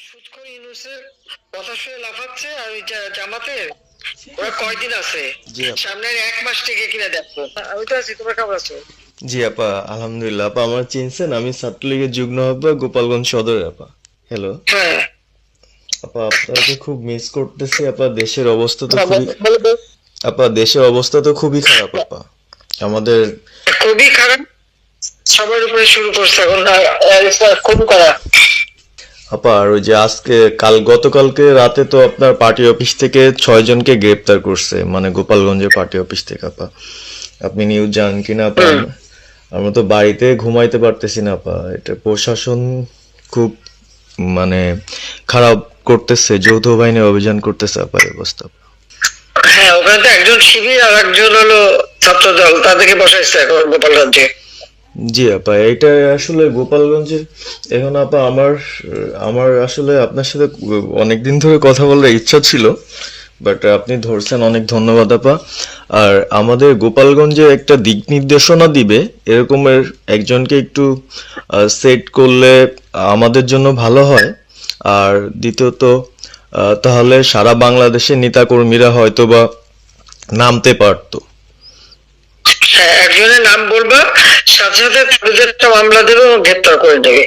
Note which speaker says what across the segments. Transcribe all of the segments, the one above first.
Speaker 1: সুৎখর ইউনূসের কথা শুনে লাফাচ্ছে আর ওই জামাতের ওরা কয়দিন আছে
Speaker 2: জি আপা।
Speaker 1: সামনের 1 মাস থেকে কিনা দেখো। আমি তো আছি, তোমরা কেমন আছো?
Speaker 2: জি আপা, আলহামদুলিল্লাহ। আপা আমার চিনছেন? আমি ছাত্রলীগের যুগ্ম আহ্বায়ক, গোপালগঞ্জ সদরে আপা। হ্যালো
Speaker 1: হ্যাঁ,
Speaker 2: আপা, আপনাকে খুব মিস করতেছি আপা। দেশের অবস্থা তো খুবই
Speaker 1: বলো।
Speaker 2: আপা, দেশের অবস্থা তো খুবই খারাপ আপা। আমাদের
Speaker 1: খুবই খারাপ, সবার উপরে শুরু করছে এখন খুন করা।
Speaker 2: আপা, আর ওই যে আজকে গতকালকে রাতে তো আপনার পার্টি অফিস থেকে 6 জনকে গ্রেপ্তার করছে, মানে গোপালগঞ্জের পার্টি অফিস থেকে আপা। আপনি নিউজ জানেন কিনা আপা? আমরা তো বাড়িতে ঘুমাইতে পারতেছি না আপা। এটা প্রশাসন খুব মানে খারাপ করতেছে, যৌথ বাহিনী অভিযান করতেছে আপা, এই অবস্থা।
Speaker 1: হ্যাঁ, ওখানে তো একজন শিবির আর একজন হলো ছাত্র দল, তাদেরকে বসাইছে এখন গোপালগঞ্জে।
Speaker 2: জি আপা, এটা আসলে গোপালগঞ্জের এখন আপা আমার আমার আসলে আপনার সাথে অনেকদিন ধরে কথা বলার ইচ্ছা ছিল, বাট আপনি ধরছেন, অনেক ধন্যবাদ আপা। আর আমাদের গোপালগঞ্জে একটা দিক নির্দেশনা দিবে এরকমের একজনকে একটু সেট করলে আমাদের জন্য ভালো হয়। আর দ্বিতীয়ত তাহলে সারা বাংলাদেশের নেতাকর্মীরা হয়তো বা নামতে পারতো।
Speaker 1: হ্যাঁ, একজনের নাম বলবা, সাথে সাথে তাদের একটা মামলা দেবে এবং গ্রেপ্তার করে দেবে।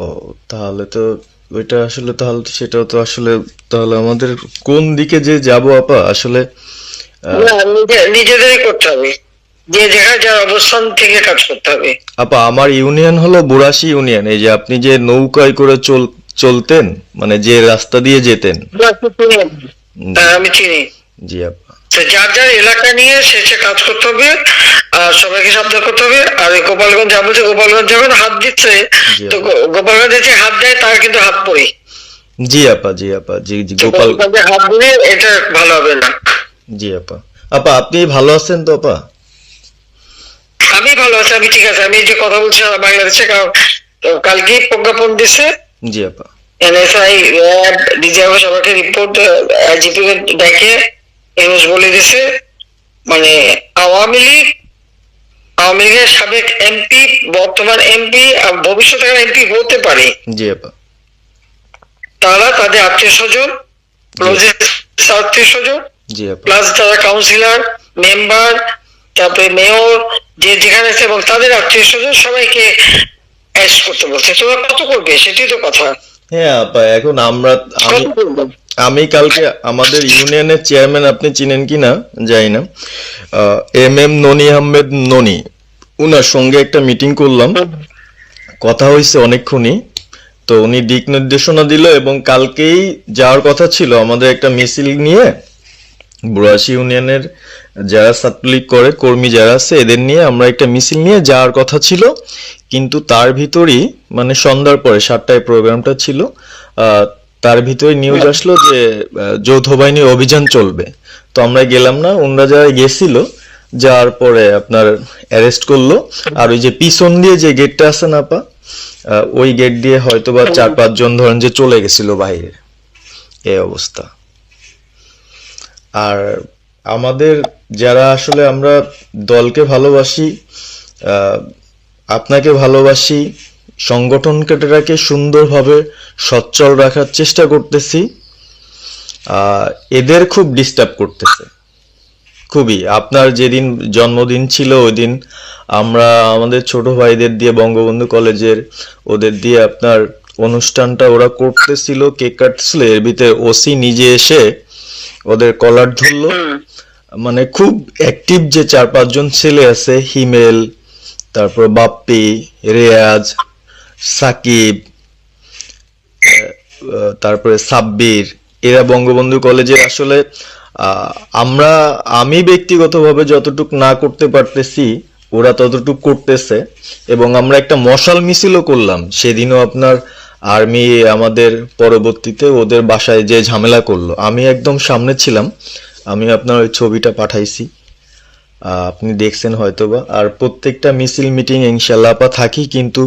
Speaker 2: ও, তাহলে তো ওইটা আসলে, তাহলে তো সেটাও তো আসলে, তাহলে আমাদের কোন দিকে যে যাব আপা আসলে?
Speaker 1: না, নিজেদেরই করতে হবে, যে জায়গায় যার অবস্থান থেকে কাজ করতে হবে।
Speaker 2: আপা, আমার ইউনিয়ন হলো বুড়াশি ইউনিয়ন। এই যে আপনি যে নৌকায় করে চলতেন, মানে যে রাস্তা দিয়ে যেতেন।
Speaker 1: হ্যাঁ, আমি চিনি।
Speaker 2: জি আপা।
Speaker 1: তো যার যার এলাকা নিয়ে সে কাজ করতে হবে, আর সবাইকে সাবধান করতে হবে। আর এই গোপালগঞ্জ যাবো, যে গোপালগঞ্জ যখন হাত দিচ্ছে,
Speaker 2: জি
Speaker 1: তো
Speaker 2: আপা।
Speaker 1: গোপালগঞ্জে যে হাত দেয় তার কিন্তু হাত পড়ে।
Speaker 2: জি আপা, জি আপা, জি জি
Speaker 1: তো গোপালগঞ্জে হাত দিলে এটা ভালো হবে না।
Speaker 2: জি আপা। আপা, আপনি ভালো আছেন তো আপা?
Speaker 1: আমি ভালো আছি, আমি ঠিক আছে। আমি এই যে কথা বলছি সারা বাংলাদেশে, কারণ তো কালকেই প্রজ্ঞাপন দিছে
Speaker 2: জি আপা।
Speaker 1: এনএসআই, র্যাব, ডিজিএফ সবাইকে রিপোর্ট, আইজিপি ডেকে নিউজ বলে দিছে, মানে আওয়ামী লীগ, আওয়ামী লীগের সাবেক এমপি, বর্তমান এমপি আর ভবিষ্যতে এমপি হতে পারে,
Speaker 2: জি আপা।
Speaker 1: তারা তাদের আত্মীয় স্বজন, আত্মীয় স্বজন,
Speaker 2: জি আপা।
Speaker 1: প্লাস যারা কাউন্সিলর, মেম্বার, তারপরে মেয়র, যে যেখানে আছে, এবং তাদের আত্মীয় স্বজন সবাইকে অ্যারেস্ট করতে বলছে। তোমরা কত করবে সেটাই তো কথা।
Speaker 2: হ্যাঁ আপা, এখন আমি
Speaker 1: কত করবে?
Speaker 2: আমি কালকে আমাদের ইউনিয়নের চেয়ারম্যান, আপনি চিনেন কি না জানি না, এম ননি আহমেদ ননি, উনার সঙ্গে একটা মিটিং করলাম, কথা হয়েছে অনেকক্ষণই। তো উনি দিক নির্দেশনা দিল এবং কালকেই যাওয়ার কথা ছিল আমাদের একটা মিছিল নিয়ে, বুড়াশি ইউনিয়নের যারা ছাত্রলীগ করে কর্মী যারা আছে এদের নিয়ে আমরা একটা মিছিল নিয়ে যাওয়ার কথা ছিল। কিন্তু তার ভিতরই, মানে সন্ধ্যার পরে 7টায় প্রোগ্রামটা ছিল, তার ভিতরে নিউজ আসলো যে যৌথ বাহিনীর অভিযান চলবে। তো আমরা গেলাম না, ওনারা যারা গেছিল যাওয়ার পরে আপনার অ্যারেস্ট করলো। আর ওই যে পিছন দিয়ে যে গেটটা আছে না আপা, ওই গেট দিয়ে হয়তো বা 4-5 জন ধরেন যে চলে গেছিল বাইরে, এই অবস্থা। আর আমাদের যারা আসলে আমরা দলকে ভালোবাসি, আপনাকে ভালোবাসি, সংগঠনটাকে সুন্দরভাবে সচ্ছল রাখার চেষ্টা করতেছি, এদের খুব ডিস্টার্ব করতেছে খুবই। আপনার যেদিন জন্মদিন ছিল ওই দিন আমরা আমাদের ছোট ভাইদের দিয়ে বঙ্গবন্ধু কলেজের ওদের দিয়ে আপনার অনুষ্ঠানটা ওরা করতেছিল, কেক কাটছিল, এর ভিতরে ওসি নিজে এসে ওদের কলার ধরলো। মানে খুব অ্যাক্টিভ যে 4-5 জন ছেলে আছে, হিমেল, তারপর বাপ্পি, রেয়াজ, সাকিব, তারপরে সাব্বির, এরা বঙ্গবন্ধু কলেজে আসলে আমি ব্যক্তিগতভাবে যতটুক না করতে পারতেছি ওরা ততটুক করতেছে। এবং আমরা একটা মশাল মিছিলও করলাম সেদিনও আপনার আর্মি আমাদের পরবর্তীতে ওদের বাসায় যে ঝামেলা করলো, আমি একদম সামনে ছিলাম। আমি আপনার ওই ছবিটা পাঠাইছি, আপনি দেখছেন হয়তোবা। আর প্রত্যেকটা মিছিল মিটিং ইনশাল্লাহ আপা থাকি, কিন্তু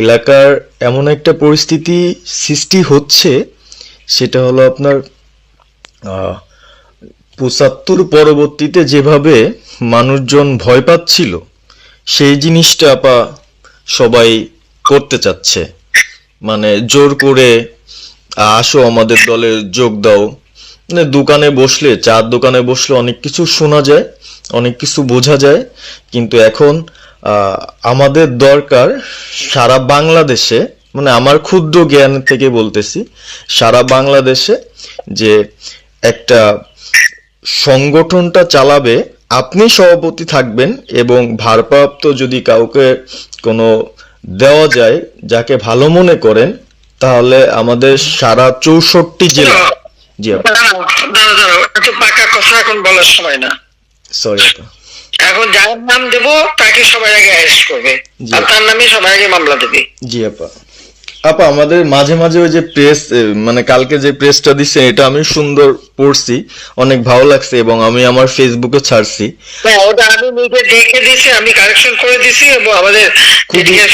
Speaker 2: এলাকার এমন একটা পরিস্থিতি সৃষ্টি হচ্ছে, সেটা হলো আপনার 75 পরবর্তীতে যেভাবে মানুষজন ভয় পাচ্ছিল সেই জিনিসটা আপা সবাই করতে চাচ্ছে। মানে জোর করে আসো আমাদের দলে যোগ দাও, মানে দোকানে বসলে, চার দোকানে বসলে অনেক কিছু শোনা যায়, অনেক কিছু বোঝা যায়, কিন্তু এখন আমাদের দরকার সারা বাংলাদেশে, মানে আমার ক্ষুদ্র জ্ঞান থেকে বলতেছি, সারা বাংলাদেশে যে একটা সংগঠনটা চালাবে, আপনি সভাপতি থাকবেন এবং ভারপ্রাপ্ত যদি কাউকে কোনো দেওয়া যায় যাকে ভালো মনে করেন, তাহলে আমাদের সারা 64 জেলা। জি আপা,
Speaker 1: দাঁড়াও, এত পাকা কথা এখন বলার সময় না।
Speaker 2: সরি আপা।
Speaker 1: এখন যার নাম দেব তাকে সবাই আগে অ্যারেস্ট করবে, আর তার নামে সবাই আগে মামলা দেবে।
Speaker 2: জি আপা। আপা আমাদের মাঝে মাঝে ওই যে প্রেস, মানে কালকে যে প্রেসটা দিচ্ছে এটা আমি সুন্দর পড়ছি, অনেক ভালো লাগছে এবং আমি আমার ফেসবুকে ছাড়ছি।
Speaker 1: হ্যাঁ, ওটা আমি নিজে দেখে দিছি, আমি কারেকশন করে দিছি এবং আমাদের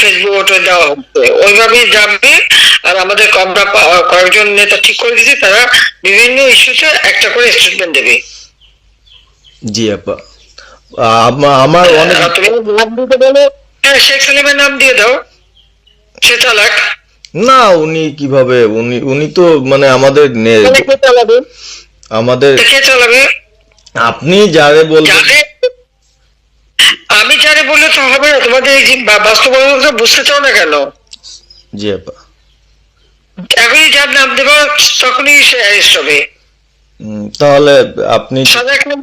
Speaker 1: ফেসবুক ওটা দেওয়া হচ্ছে, ওইভাবেই যাবে। আর আমাদের কয়েকজন নেতা ঠিক করে দিছি, তারা বিভিন্ন ইস্যুতে একটা করে স্টেটমেন্ট দেবে।
Speaker 2: জি আপা। আমার অনেক,
Speaker 1: তুমি নাম দিতে বলো, হ্যাঁ শেখ সালিমের নাম দিয়ে দাও, সে চালাক।
Speaker 2: না উনি কিভাবে, উনি তো মানে আমাদের
Speaker 1: কে চালাবে?
Speaker 2: আমাদের
Speaker 1: কে চালাবে?
Speaker 2: আপনি যারে বলবেন।
Speaker 1: আমি যারে বললে তো হবে না, তোমাদের এই যে বাস্তবতা বুঝতে চাও না কেন?
Speaker 2: জি আপা।
Speaker 1: এখনই যার নাম দেবো তখনই সে অ্যারেস্ট হবে।
Speaker 2: তাহলে আপনি,
Speaker 1: সাজার খান,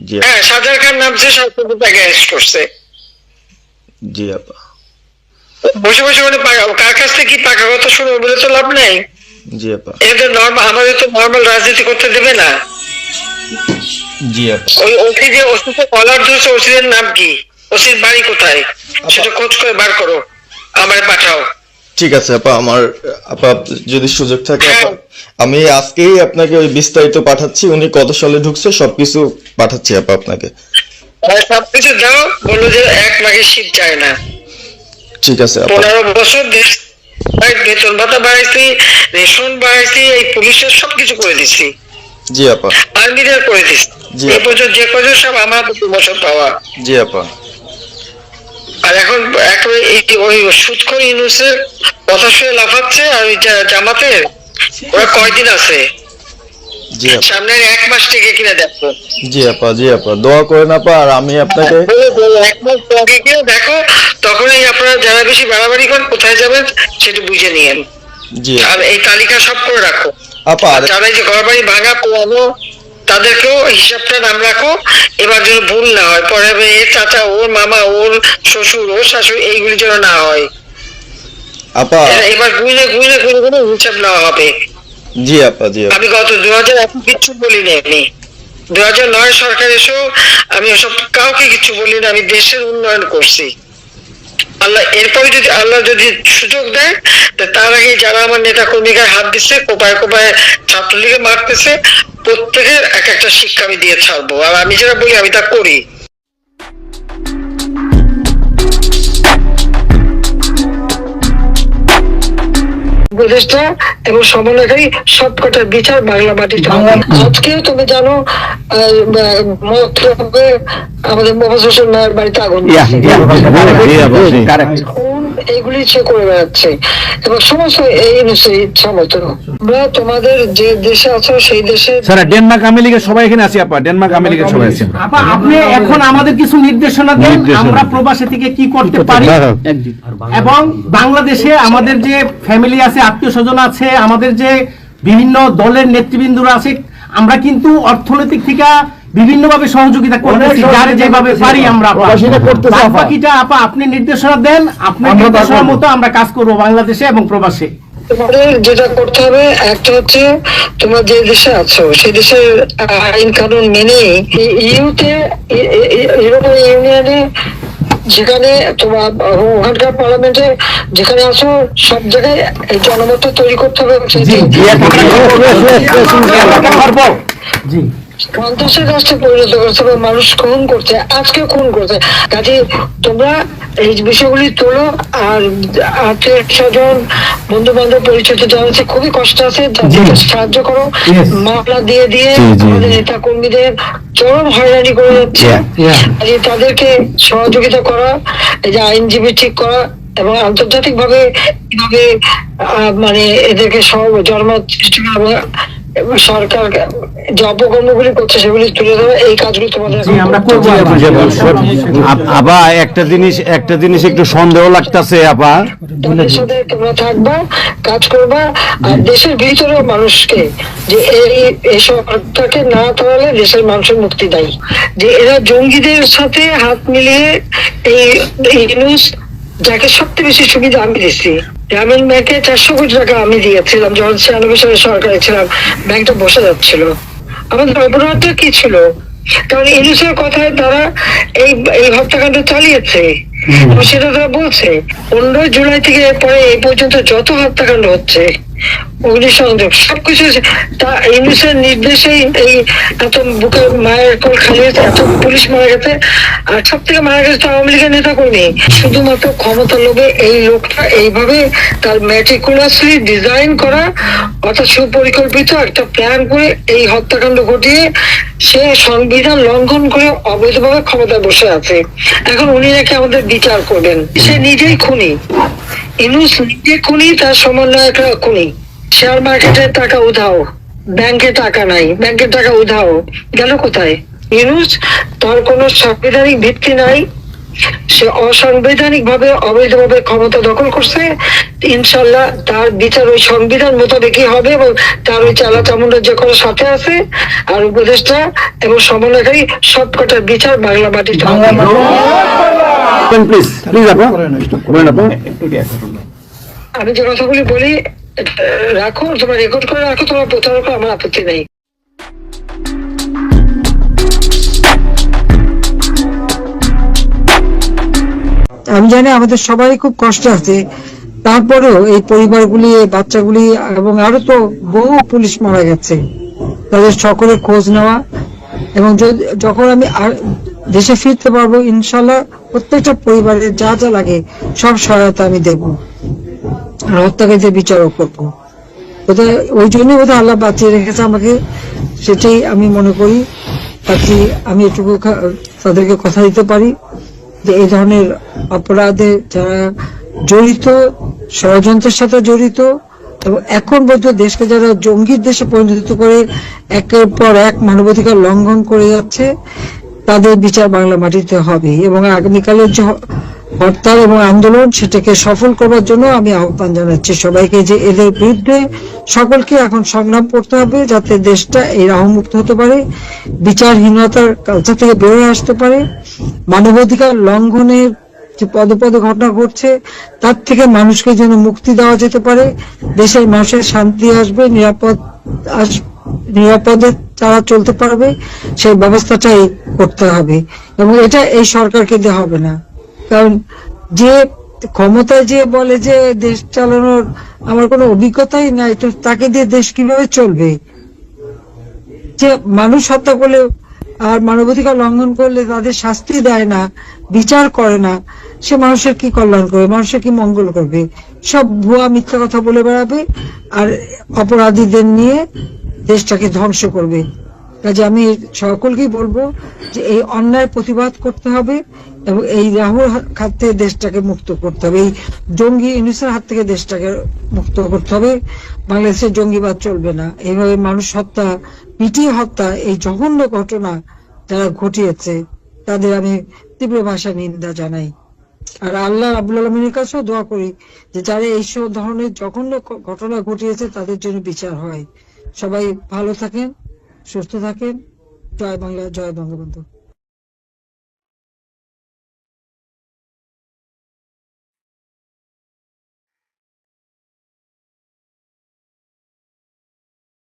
Speaker 2: জি
Speaker 1: হ্যাঁ সাজার খান নামছে, সরকার তাকে অ্যারেস্ট করছে।
Speaker 2: জি আপা।
Speaker 1: বসে বসে মানে কার কাছ থেকে কি পাকা কথা শুনবো বলে তো লাভ নাই।
Speaker 2: জি আপা।
Speaker 1: এদের নর্মাল, আমাদের তো নর্মাল রাজনীতি করতে দেবে না।
Speaker 2: জি আপা।
Speaker 1: ওই ওসি যে ওসিতে কলার ধরছে, ওসিদের নাম কি, ওসির বাড়ি কোথায়, সেটা খোঁজ করে বার করো, আমায় পাঠাও।
Speaker 2: ঠিক আছে আপা, আমার আপা যদি সুযোগ থাকে আপা, আমি আজকেই আপনাকে ওই বিস্তারিত পাঠাচ্ছি, উনি কত সালে ঢুকছে সবকিছু পাঠাচ্ছি আপা আপনাকে।
Speaker 1: সবকিছু দাও, বললো যে 1 মাঘের শীত যায় না।
Speaker 2: ঠিক আছে আপা।
Speaker 1: 15 বছর দেশ বেতন ভাতা বাড়াইছি, রেশন বাড়াইছি, এই পুলিশের সবকিছু করে দিছি।
Speaker 2: জি আপা।
Speaker 1: আর্মিদের করে দিছি।
Speaker 2: জি
Speaker 1: এই
Speaker 2: আপা।
Speaker 1: বছর যে কজন সব আমার বছর পাওয়া।
Speaker 2: জি আপা।
Speaker 1: আর এখন একেবারে ওই সুদখোর ইউনূসের কথা শুনে লাফাচ্ছে, আর ওই জামাতের ওরা কয়দিন আছে,
Speaker 2: জি আপা।
Speaker 1: সামনের 1 মাস থেকে কিনা দেখো।
Speaker 2: জি আপা। জি আপা, দোয়া করেন আপা, আর আমি আপনাকে
Speaker 1: 1 মাস আগে কিনা দেখো, তখনই আপনারা যারা বেশি বাড়াবাড়ি করেন কোথায় যাবেন সেটা বুঝে নিয়েন।
Speaker 2: জি
Speaker 1: আর এই তালিকা সব করে রাখো
Speaker 2: আপা। আর
Speaker 1: যারা যে ঘর বাড়ি ভাঙা পোড়ানো, তাদেরকেও হিসাবটা নাম রাখো, এবার যেন ভুল না হয়, পরে এর চাচা, ওর মামা, ওর শ্বশুর, ওর শাশুড়ি, এইগুলি যেন না হয়।
Speaker 2: আপা।
Speaker 1: এবার গুইলে গুইলে গুইলে গুইলে হিসাব নেওয়া হবে।
Speaker 2: জি আপা। জি আপা।
Speaker 1: আমি গত 2001 কিচ্ছু বলিনি, আমি 2009 সরকার এসেও আমি ওসব কাউকে কিছু বলিনি, আমি দেশের উন্নয়ন করছি। আল্লাহ এরপরে যদি আল্লাহ যদি সুযোগ দেয়, তার আগে যারা আমার নেতা কর্মীকে হাত দিচ্ছে, কোপায় কোপায় ছাত্রলীগে মারতেছে, প্রত্যেকের এক একটা শিক্ষা আমি দিয়ে ছাড়বো। আর আমি যেটা বলি আমি তা করি। উপদেষ্টা এবং সমন্বয়কারী সবকটার বিচার বাংলা মাটিতে হবে। আজকেও তুমি জানো আমাদের মোহাম্মদ হোসেন নায়ের বাড়িতে আগুন, এইগুলি সে করে বেড়াচ্ছে এবং সমস্ত এই ইচ্ছা মতো। আমরা তোমাদের যে দেশে আছো সেই দেশে,
Speaker 3: ডেনমার্ক আমেরিকা সবাই এখানে আছি আপা, ডেনমার্ক আমেরিকা সবাই আছেন আপা। আপনি এখন আমাদের কিছু নির্দেশনা দেন, আমরা প্রবাসে থেকে কি করতে পারি, এবং বাংলাদেশে আমাদের যে ফ্যামিলি আছে, আত্মীয় স্বজন আছে, আমাদের যে বিভিন্ন দলের নেতৃবৃন্দরা আছে, আমরা কিন্তু অর্থনৈতিক থেকে বিভিন্ন ভাবে সহযোগিতা করতেছি, যার যেভাবে পারি আমরা। বাকিটা আপা আপনি নির্দেশনা দেন, আপনার নির্দেশনা মতো আমরা কাজ করব বাংলাদেশে এবং প্রবাসে।
Speaker 1: তোমাদের যেটা করতে হবে, একটা হচ্ছে তোমরা যে দেশে আছো সেই দেশের আইন কানুন মেনে ইউরোপীয় ইউনিয়নে যেখানে তোমার ওখানকার পার্লামেন্টে যেখানে আছো সব জায়গায় এই জনমত তৈরি করতে হবে। সন্ত্রাসের রাষ্ট্রে পরিণত করছে, মানুষ খুন করছে, আজকে খুন করছে। কাজে তোমরা এই বিষয়গুলি তোলো, আর আত্মীয় স্বজন, বন্ধু বান্ধব, পরিচিত যারা আছে খুবই কষ্ট আছে, তাদেরকে সাহায্য করো। মামলা দিয়ে দিয়ে আমাদের নেতা কর্মীদের চরম হয়রানি করে যাচ্ছে, তাদেরকে সহযোগিতা করা, এই যে আইনজীবী ঠিক করা, এবং আন্তর্জাতিক ভাবে কিভাবে মানে এদেরকে সব জন্মার চেষ্টা করা এবং সরকার যে অপকর্মগুলি করছে সেগুলি তুলে ধরা, এই কাজগুলো তোমাদের এখন
Speaker 3: আমরা
Speaker 1: করতে
Speaker 3: করবো।
Speaker 1: হবে।
Speaker 4: আপা একটা জিনিস একটু সন্দেহ লাগতেছে আপা,
Speaker 1: তাদের সাথে তোমরা থাকবা, কাজ করবা, আর দেশের ভিতরেও মানুষকে যে এই সরকারকে না তাড়ালে দেশের মানুষের মুক্তি দেয়, যে এরা জঙ্গিদের সাথে হাত মিলিয়ে এই নিউজ, যাকে সবচেয়ে বেশি সুবিধা আমি দিচ্ছি, গ্রামীণ ব্যাংকে 400 কোটি টাকা আমি দিয়েছিলাম যখন 96 সালে সরকারে ছিলাম, ব্যাংকটা বসে যাচ্ছিল। আমাদের অপরাধটা কি ছিল? কারণ ইউনুসের কথায় তারা এই হত্যাকাণ্ড চালিয়েছে এবং সেটা তারা বলছে। 15 জুলাই থেকে পরে এই পর্যন্ত যত হত্যাকাণ্ড হচ্ছে, অগ্নিসংযোগ, সবকিছু তা ইউনুসের নির্দেশেই এই এত বুকে মায়ের কোল খালি হয়েছে, এত পুলিশ মারা গেছে, আর সব থেকে মারা গেছে তো আওয়ামী লীগের নেতা কর্মী। শুধুমাত্র ক্ষমতা লোভে এই লোকটা এইভাবে তার ম্যাটিকুলাসলি ডিজাইন করা অর্থাৎ সুপরিকল্পিত একটা প্ল্যান করে এই হত্যাকাণ্ড ঘটিয়ে সে সংবিধান লঙ্ঘন করে অবৈধভাবে ক্ষমতায় বসে আছে। এখন উনি নাকি আমাদের বিচার করবেন। সে নিজেই খুনি, ইউনুস নিজে খুনি, তার সমন্বয়করা খুনি। শেয়ার মার্কেটে টাকা উধাও, ব্যাংকে টাকা নাই, ব্যাংকের টাকা উধাও, গেল কোথায়? ইউনুস, তার কোনো সাংবিধানিক ভিত্তি নাই, সে অসাংবিধানিক ভাবে অবৈধভাবে ক্ষমতা দখল করছে। ইনশাল্লাহ তার বিচার ওই সংবিধান মোতাবেকই হবে এবং তার ওই চালা চামুন্ডার যে কোনো সাথে আছে আর উপদেষ্টা এবং সমন্বয়কারী সবকটার বিচার বাংলা মাটিতে হবে।
Speaker 4: প্লিজ আপা বলেন আপা।
Speaker 1: আমি যে কথাগুলি বলি রাখো, তোমরা রেকর্ড করে রাখো, তোমরা প্রচার করো, আমার আপত্তি নেই।
Speaker 5: আমি জানি আমাদের সবাই খুব কষ্ট আছে, তারপরেও এই পরিবারগুলি, এই বাচ্চাগুলি এবং আরো তো বহু পুলিশ মারা গেছে, তাদের সকলের খোঁজ নেওয়া এবং যখন আমি দেশে ফিরতে পারবো ইনশাল্লাহ প্রত্যেকটা পরিবারের যা যা লাগে সব সহায়তা আমি দেব আর হত্যাকারীদের বিচারও করবো। ওই জন্যই বোধহয় আল্লাহ বাঁচিয়ে রেখেছে আমাকে, সেটাই আমি মনে করি। তাকে আমি এটুকু তাদেরকে কথা দিতে পারি যে এই ধরনের অপরাধে যারা জড়িত, ষড়যন্ত্রের সাথে জড়িত এবং এখন পর্যন্ত দেশকে যারা জঙ্গির দেশে পরিণত করে একের পর এক মানবাধিকার লঙ্ঘন করে যাচ্ছে, তাদের বিচার বাংলা মাটিতে হবে। এবং আগামীকালের যে হরতাল এবং আন্দোলন, সেটাকে সফল করবার জন্য আমি আহ্বান জানাচ্ছি সবাইকে যে এদের বিরুদ্ধে সকলকে এখন সংগ্রাম করতে হবে, যাতে দেশটা এই রাহমুক্ত হতে পারে, বিচারহীনতার কালচার থেকে বেরোয় আসতে পারে, মানবাধিকার লঙ্ঘনের যে পদে পদে ঘটনা ঘটছে তার থেকে মানুষকে যেন মুক্তি দেওয়া যেতে পারে, দেশের মানুষের শান্তি আসবে, নিরাপদে তারা চলতে পারবে, সেই ব্যবস্থাটাই করতে হবে। এবং এটা এই সরকারকে দেওয়া হবে না, কারণ যে ক্ষমতায় যে বলে যে দেশ চালানোর আমার কোনো অভিজ্ঞতাই নাই, তো তাকে দিয়ে দেশ কিভাবে চলবে? যে মানুষ হত্যা করলে আর মানবাধিকার লঙ্ঘন করলে তাদের শাস্তি দেয় না, বিচার করে না, সে মানুষের কি কল্যাণ করবে, মানুষের কি মঙ্গল করবে? সব ভুয়া মিথ্যা কথা বলে বেড়াবে আর অপরাধীদের নিয়ে দেশটাকে ধ্বংস করবে। কাজে আমি সকলকেই বলবো যে এই অন্যায় প্রতিবাদ করতে হবে এবং এই রাহুর হাত থেকে দেশটাকে মুক্ত করতে হবে, এই জঙ্গি ইউনুসের হাত থেকে দেশটাকে মুক্ত করতে হবে। বাংলাদেশের জঙ্গিবাদ চলবে না, এইভাবে মানুষ হত্যা, পিটিয়ে হত্যা, এই জঘন্য ঘটনা যারা ঘটিয়েছে তাদের আমি তীব্র ভাষায় নিন্দা জানাই। আর আল্লাহ রাব্বুল আলামিনের কাছেও দোয়া করি যে যারা এইসব ধরনের জঘন্য ঘটনা ঘটিয়েছে তাদের জন্য বিচার হয়। সবাই ভালো থাকেন, সুস্থ থাকেন। জয় বাংলা, জয় বঙ্গবন্ধু।